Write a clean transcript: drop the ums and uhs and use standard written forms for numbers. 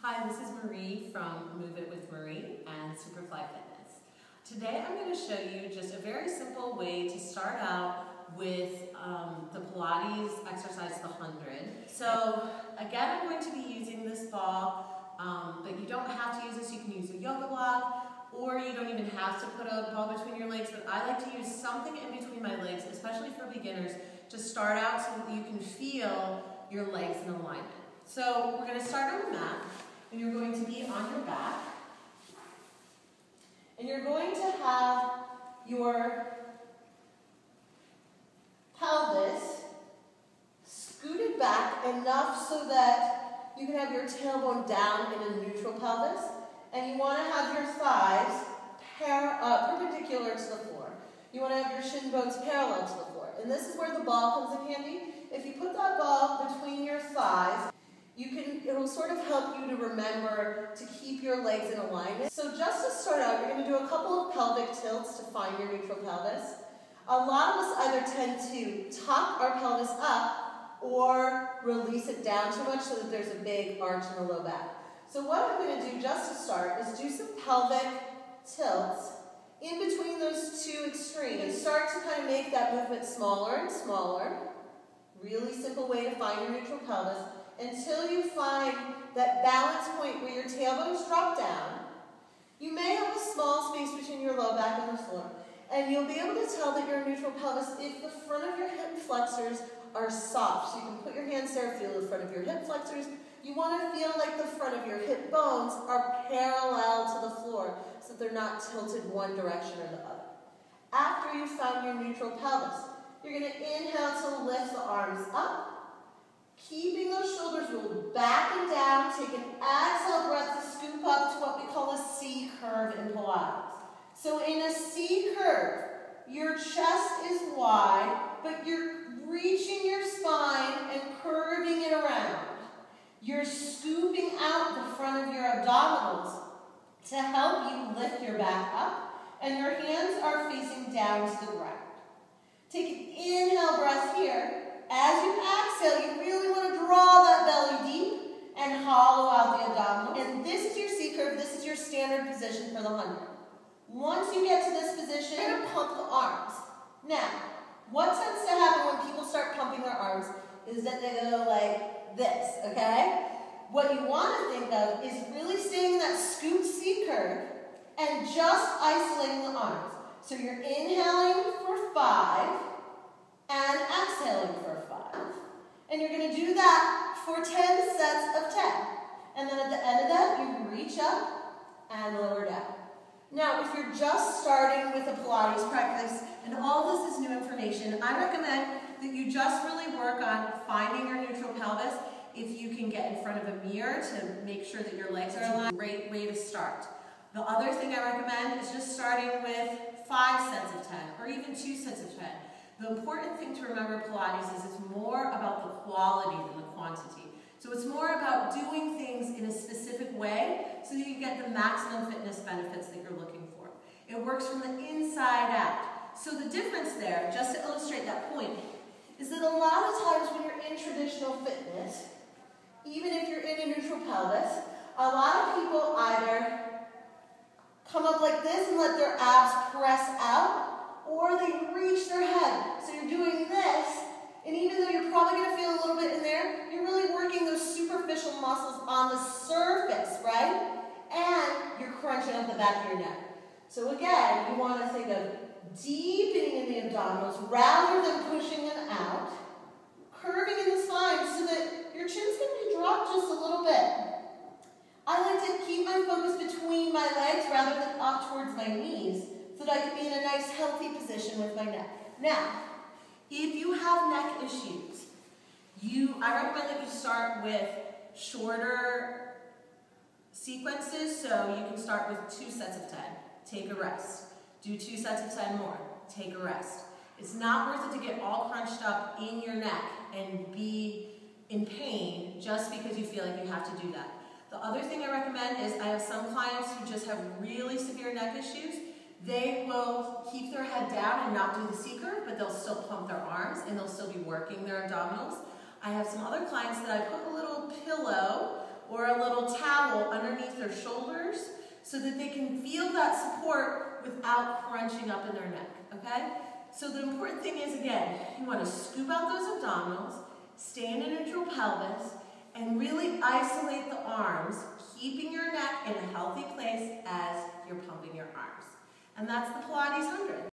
Hi, this is Marie from Move It with Marie and Superfly Fitness. Today I'm going to show you just a very simple way to start out with the Pilates exercise, the 100. So again, I'm going to be using this ball, but you don't have to use this. You can use a yoga block, or you don't even have to put a ball between your legs, but I like to use something in between my legs, especially for beginners, to start out so that you can feel your legs in alignment. So we're going to start on the mat. And you're going to be on your back. And you're going to have your pelvis scooted back enough so that you can have your tailbone down in a neutral pelvis. And you want to have your thighs perpendicular to the floor. You want to have your shin bones parallel to the floor. And this is where the ball comes in handy. If you put that ball between your thighs, it'll sort of help you to remember to keep your legs in alignment. So just to start out, you're going to do a couple of pelvic tilts to find your neutral pelvis. A lot of us either tend to tuck our pelvis up or release it down too much so that there's a big arch in the low back. So what I'm going to do just to start is do some pelvic tilts in between those two extremes. And start to kind of make that movement smaller and smaller. Really simple way to find your neutral pelvis, until you find that balance point where your tailbones drop down. You may have a small space between your low back and the floor, and you'll be able to tell that you're a neutral pelvis if the front of your hip flexors are soft. So you can put your hands there, feel the front of your hip flexors. You want to feel like the front of your hip bones are parallel to the floor so that they're not tilted one direction or the other. After you've found your neutral pelvis, you're going to inhale to lift the arms up, keeping those shoulders rolled back and down. Take an exhale breath to scoop up to what we call a C curve in Pilates. So in a C curve, your chest is wide, but you're reaching your spine and curving it around. You're scooping out the front of your abdominals to help you lift your back up, and your hands are facing down to the ground. Take an inhale breath here. As you exhale, you really want to draw that belly deep and hollow out the abdominals. And this is your C curve. This is your standard position for the 100. Once you get to this position, you're going to pump the arms. Now, what tends to happen when people start pumping their arms is that they go like this, okay? What you want to think of is really staying in that scooped C curve and just isolating the arms. So you're inhaling for 5 and exhaling for 5. And you're going to do that for 10 sets of 10. And then at the end of that, you reach up and lower down. Now, if you're just starting with a Pilates practice, and all this is new information, I recommend that you just really work on finding your neutral pelvis. If you can get in front of a mirror to make sure that your legs are aligned, great way to start. The other thing I recommend is just starting with 5 sets of 10, or even 2 sets of 10. The important thing to remember Pilates is it's more about the quality than the quantity. So it's more about doing things in a specific way so that you get the maximum fitness benefits that you're looking for. It works from the inside out. So the difference there, just to illustrate that point, is that a lot of times when you're in traditional fitness, even if you're in a neutral pelvis, a lot of people either come up like this and let their abs press out, or they reach their head. So you're doing this, and even though you're probably going to feel a little bit in there, you're really working those superficial muscles on the surface, right? And you're crunching up the back of your neck. So again, you want to think of deepening in the abdominals rather than pushing them out, curving in the spine so that your chin's going to be dropped just a little bit. I like to keep my focus between my legs rather than up towards my knees, so that I can be in a nice healthy position with my neck. Now, if you have neck issues, I recommend that you start with shorter sequences, so you can start with 2 sets of 10, take a rest. Do 2 sets of 10 more, take a rest. It's not worth it to get all crunched up in your neck and be in pain just because you feel like you have to do that. The other thing I recommend is I have some clients who just have really severe neck issues. They will keep their head down and not do the C curve, but they'll still pump their arms and they'll still be working their abdominals. I have some other clients that I put a little pillow or a little towel underneath their shoulders so that they can feel that support without crunching up in their neck, okay? So the important thing is, again, you want to scoop out those abdominals, stay in a neutral pelvis, and really isolate the arms, keeping your neck in a healthy place as you're pumping your arms. And that's the Pilates 100.